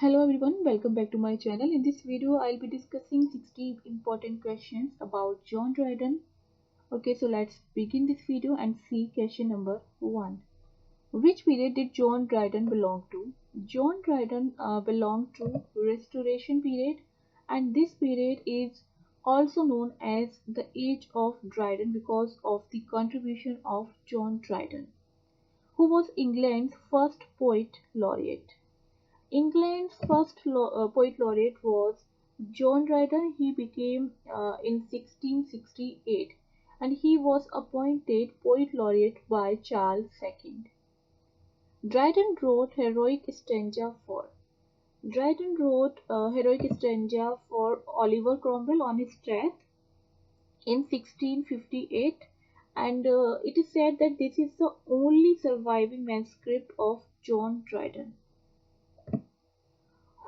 Hello everyone, welcome back to my channel. In this video, I'll be discussing 60 important questions about John Dryden. Okay, so let's begin this video and see question number 1. Which period did John Dryden belong to? John Dryden belonged to Restoration period, and this period is also known as the Age of Dryden because of the contribution of John Dryden, who was England's first poet laureate. England's first poet laureate was John Dryden. He became in 1668 and he was appointed poet laureate by Charles II. Dryden wrote heroic stanza for Oliver Cromwell on his death in 1658, and it is said that this is the only surviving manuscript of John Dryden.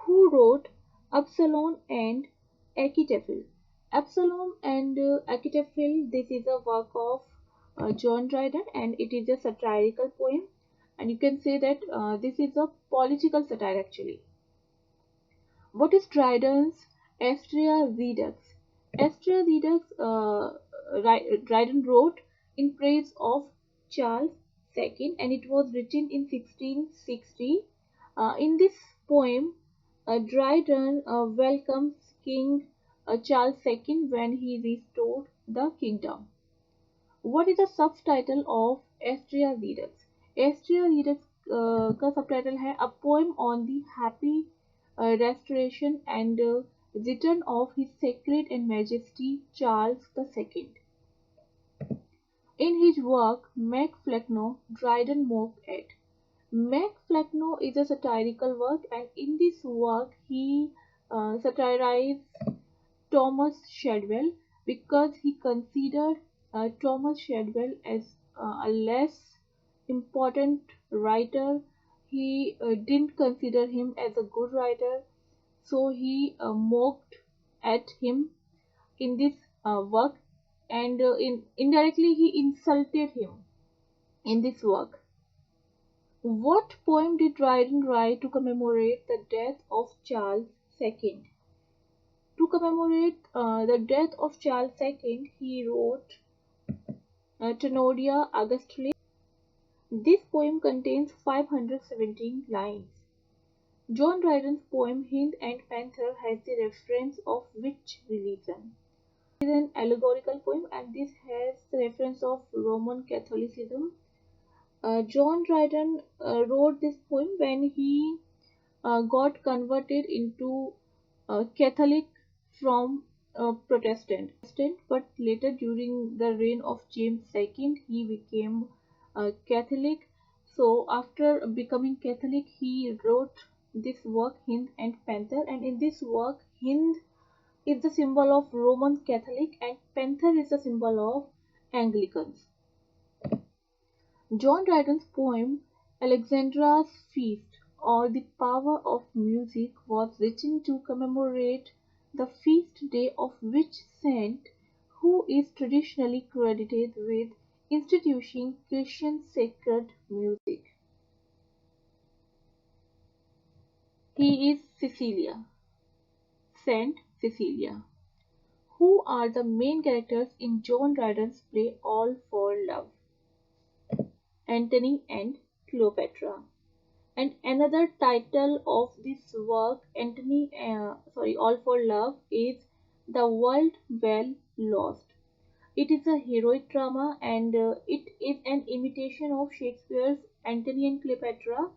Who wrote Absalom and Achitophel? Absalom and Achitophel, this is a work of John Dryden and it is a satirical poem, and you can say that this is a political satire actually. What is Dryden's Astrea Redux? Astrea Redux Dryden wrote in praise of Charles II and it was written in 1660. In this poem, Dryden welcomes King Charles II when he restored the kingdom. What is the subtitle of Astrea Redux? Astrea Redux का subtitle है A Poem on the Happy Restoration and Return of His Sacred and Majesty Charles II. In his work, Mac Flecknoe Dryden mocked at. Mac Flecknoe is a satirical work, and in this work he satirized Thomas Shadwell because he considered Thomas Shadwell as a less important writer. He didn't consider him as a good writer, so he mocked at him in this work, and indirectly he insulted him in this work. What poem did Dryden write to commemorate the death of Charles II? To commemorate the death of Charles II, he wrote Tenoria Augustalis. This poem contains 517 lines. John Dryden's poem Hind and Panther has the reference of which religion? It is an allegorical poem and this has the reference of Roman Catholicism. John Dryden wrote this poem when he got converted into Catholic from Protestant, but later during the reign of James II he became Catholic. So after becoming Catholic he wrote this work Hind and Panther, and in this work Hind is the symbol of Roman Catholic and Panther is the symbol of Anglicans. John Dryden's poem Alexandra's Feast or the Power of Music was written to commemorate the feast day of which saint, who is traditionally credited with instituting Christian sacred music. He is Cecilia, Saint Cecilia. Who are the main characters in John Dryden's play All for Love? Antony and Cleopatra. And another title of this work, All for Love, is The World Well Lost. It is a heroic drama and it is an imitation of Shakespeare's Antony and Cleopatra.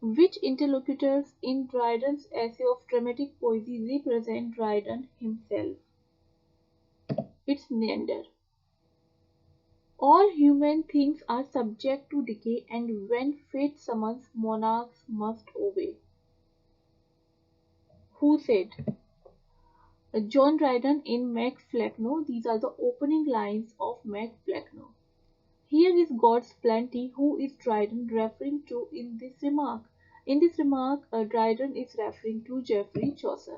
Which interlocutors in Dryden's essay of dramatic poesy represent Dryden himself? It's Neander. All human things are subject to decay, and when fate summons, monarchs must obey. Who said? John Dryden in Mac Flecknoe. These are the opening lines of Mac Flecknoe. Here is God's plenty. Who is Dryden referring to in this remark? In this remark, Dryden is referring to Geoffrey Chaucer.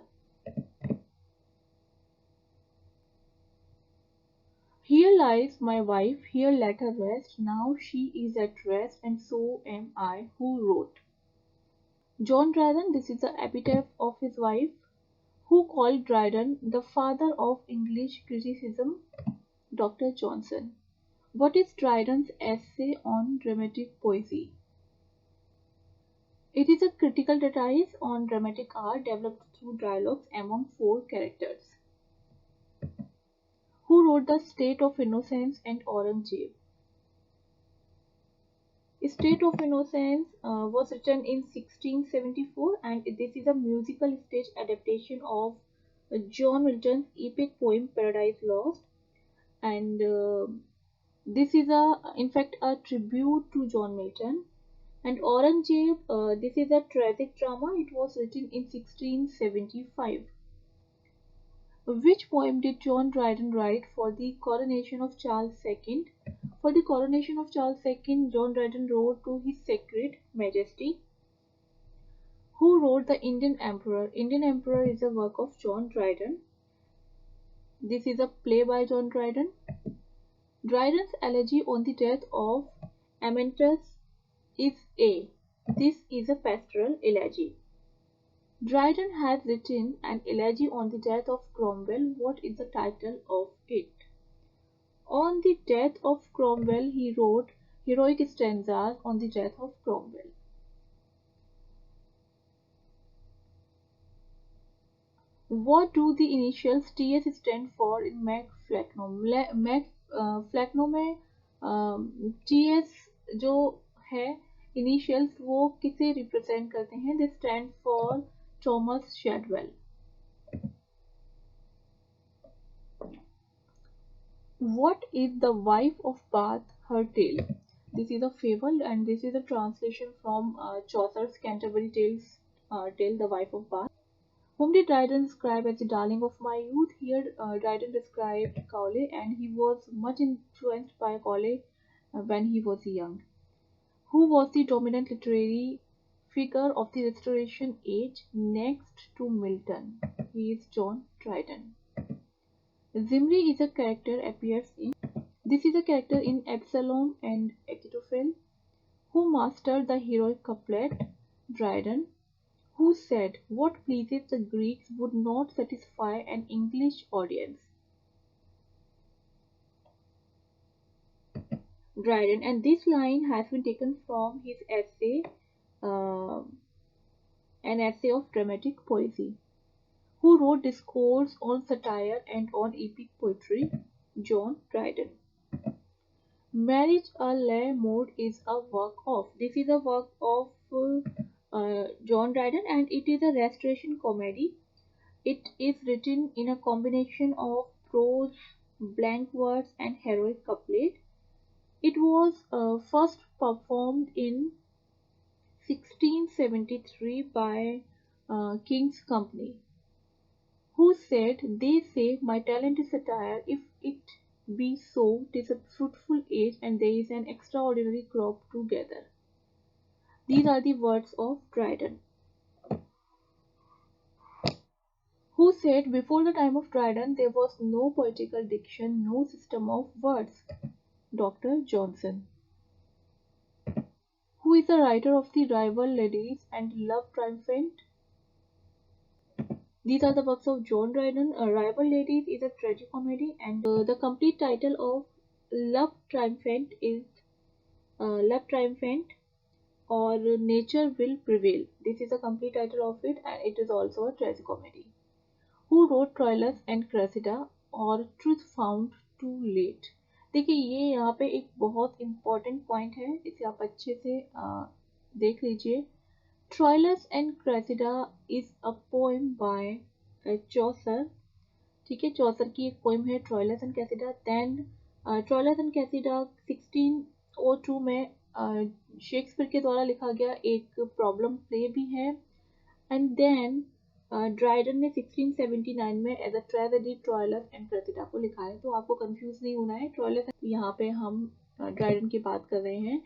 Here lies my wife, here let her rest, now she is at rest, and so am I. Who wrote? John Dryden, this is the epitaph of his wife, who called Dryden the father of English criticism, Dr. Johnson. What is Dryden's essay on dramatic poesy? It is a critical treatise on dramatic art developed through dialogues among four characters. Who wrote The State of Innocence and Aureng? State of Innocence was written in 1674, and this is a musical stage adaptation of John Milton's epic poem Paradise Lost. And this is in fact, a tribute to John Milton. And Aureng, this is a tragic drama. It was written in 1675. Which poem did John Dryden write for the coronation of Charles II? For the coronation of Charles II, John Dryden wrote to His Sacred Majesty. Who wrote The Indian Emperor? Indian Emperor is a work of John Dryden. This is a play by John Dryden. Dryden's elegy on the death of Amyntas is A. This is a pastoral elegy. Dryden has written an elegy on the death of Cromwell. What is the title of it? On the death of Cromwell, he wrote heroic stanzas on the death of Cromwell. What do the initials TS stand for in Mac Flecknoe? Mac Flecknoe में TS जो है initials वो किसे represent करते हैं? They stand for Thomas Shadwell. What is the wife of Bath, her tale? This is a fable, and this is a translation from Chaucer's Canterbury Tales, tale The Wife of Bath. Whom did Dryden describe as the darling of my youth? Here, Dryden described Cowley, and he was much influenced by Cowley when he was young. Who was the dominant literary figure of the Restoration age next to Milton? He is John Dryden. Zimri is a character appears in. This is a character in Absalom and Achitophel. Who mastered the heroic couplet? Dryden. Who said, what pleases the Greeks would not satisfy an English audience? Dryden. And this line has been taken from his essay, an essay of dramatic poesy. Who wrote discourse on satire and on epic poetry? John Dryden. Marriage a la mode is a work of. This is a work of John Dryden, and it is a restoration comedy. It is written in a combination of prose, blank verse, and heroic couplet. It was first performed in 1673 by King's Company. Who said, they say my talent is satire, if it be so, 'tis a fruitful age, and there is an extraordinary crop to gather. These are the words of Dryden. Who said, before the time of Dryden there was no poetical diction, no system of words? Dr. Johnson. Who is the writer of The Rival Ladies and Love Triumphant? These are the works of John Dryden. Rival Ladies is a tragicomedy, and the complete title of Love Triumphant is Love Triumphant or Nature Will Prevail. This is the complete title of it, and it is also a tragicomedy. Who wrote Troilus and Cressida or Truth Found Too Late? देखिए ये यहाँ पे एक बहुत important point है, इसे आप अच्छे से देख लीजिए. Troilus and Cressida is a poem by Chaucer. ठीक है, Chaucer की एक poem है Troilus and Cressida. Then Troilus and Cressida 1602 में शेक्सपियर के द्वारा लिखा गया एक प्रॉब्लम प्ले भी है. एंड देन ड्राइडन ने 1679 में as a tragedy Troilus and Cressida को लिखा है. तो आपको कंफ्यूज नहीं होना है. ट्रोइलस यहाँ पे हम ड्राइडन की बात कर रहे हैं.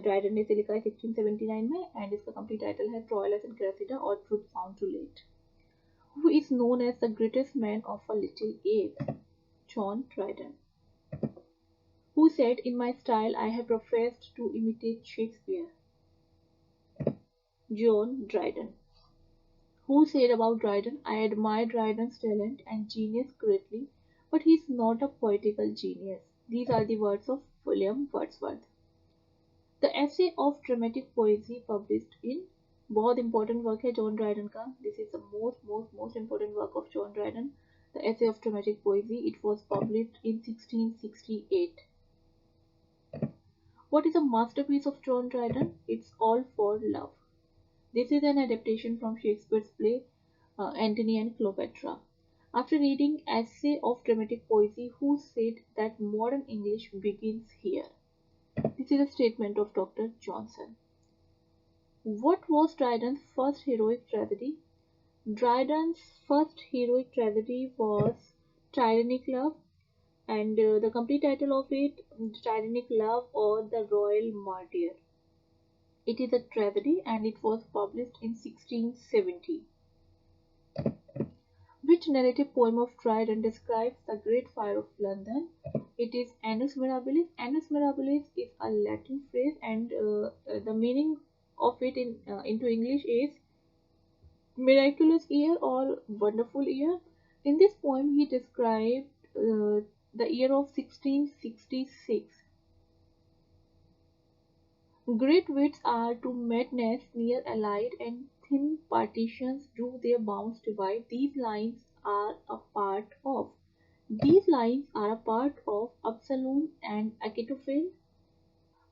ड्राइडन ने इसे लिखा है 1679 में, एंड इसका कंप्लीट टाइटल है ट्रोइलस एंड क्रेसिडा और truth found too late. Who is known as the greatest man of a little age? John Dryden. Who said, in my style I have professed to imitate Shakespeare? John Dryden. Who said about Dryden, I admire Dryden's talent and genius greatly, but he is not a poetical genius. These are the words of William Wordsworth. The essay of dramatic poesy published in बहुत important work है John Dryden का. This is the most important work of John Dryden. The essay of dramatic poesy. It was published in 1668. What is a masterpiece of John Dryden? It's All for Love. This is an adaptation from Shakespeare's play Antony and Cleopatra. After reading Essay of Dramatic Poesy, who said that modern English begins here? This is a statement of Dr. Johnson. What was Dryden's first heroic tragedy? Dryden's first heroic tragedy was Tyrannic Love, and the complete title of it, Tyrannic Love or the Royal Martyr. It is a tragedy and it was published in 1670. Which narrative poem of Dryden describes the Great Fire of London? It is Annus Mirabilis. Annus Mirabilis is a Latin phrase, and the meaning of it into English is miraculous year or wonderful year. In this poem, he described the year of 1666. Great wits are to madness near allied, and thin partitions do their bounds divide. These lines are a part of. These lines are a part of Absalom and Achitophel.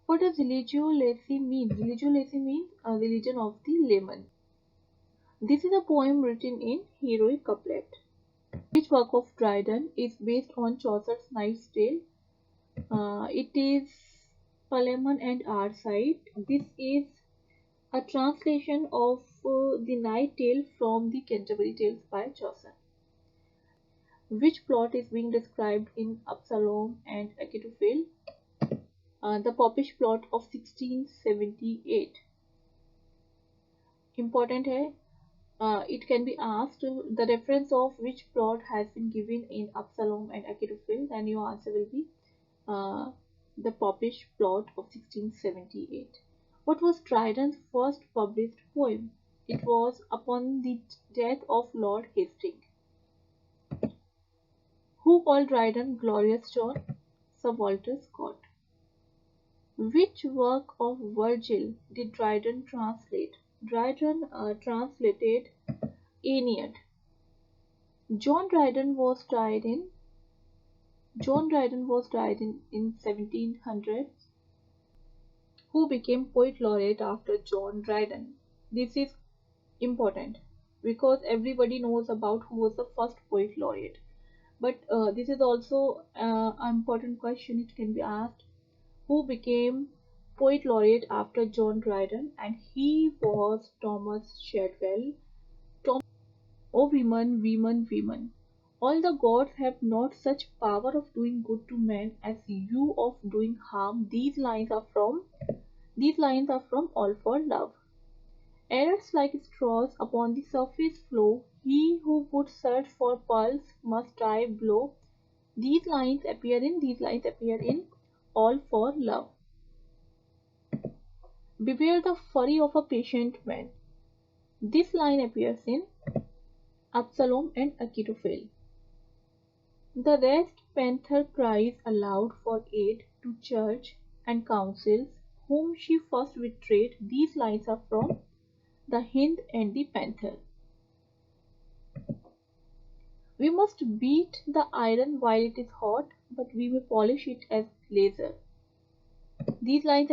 What does religiosity mean? Religiosity means a religion of the layman. This is a poem written in heroic couplet. Which work of Dryden is based on Chaucer's Knight's Tale? It is Palemon and Arcite. This is a translation of the Night Tale from the Canterbury Tales by Chaucer. Which plot is being described in Absalom and Achitophel? The Popish plot of 1678. Important है. It can be asked the reference of which plot has been given in Absalom and Achitophel, then your answer will be the Popish plot of 1678. What was Dryden's first published poem? It was Upon the Death of Lord Hastings. Who called Dryden Glorious John? Sir Walter Scott. Which work of Virgil did Dryden translate? Dryden translated Aeneid. John Dryden was died in 1700. Who became poet laureate after John Dryden? This is important because everybody knows about who was the first poet laureate. But this is also an important question. It can be asked who became poet laureate after John Dryden, and he was Thomas Shadwell. O women, women, women! All the gods have not such power of doing good to men as you of doing harm. These lines are from All for Love. Errors like straws upon the surface flow. He who would search for pearls must dive below. These lines appear in All for Love. Beware the fury of a patient man. This line appears in Absalom and Achitophel. The rest panther cries aloud for aid to church and councils, whom she first betrayed. These lines are from The Hind and the Panther. We must beat the iron while it is hot, but we may polish it as laser. These lines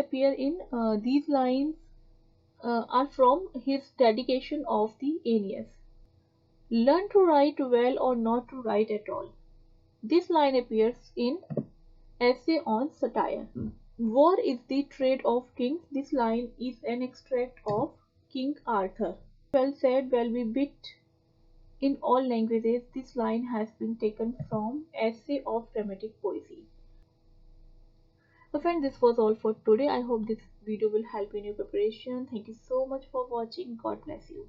are from his dedication of the Aeneas. Learn to write well or not to write at all. This line appears in Essay on Satire. War is the trade of kings. This line is an extract of King Arthur. Well said, well be bit in all languages. This line has been taken from Essay of Dramatic Poesy. So friends, this was all for today. I hope this video will help in your preparation. Thank you so much for watching. God bless you.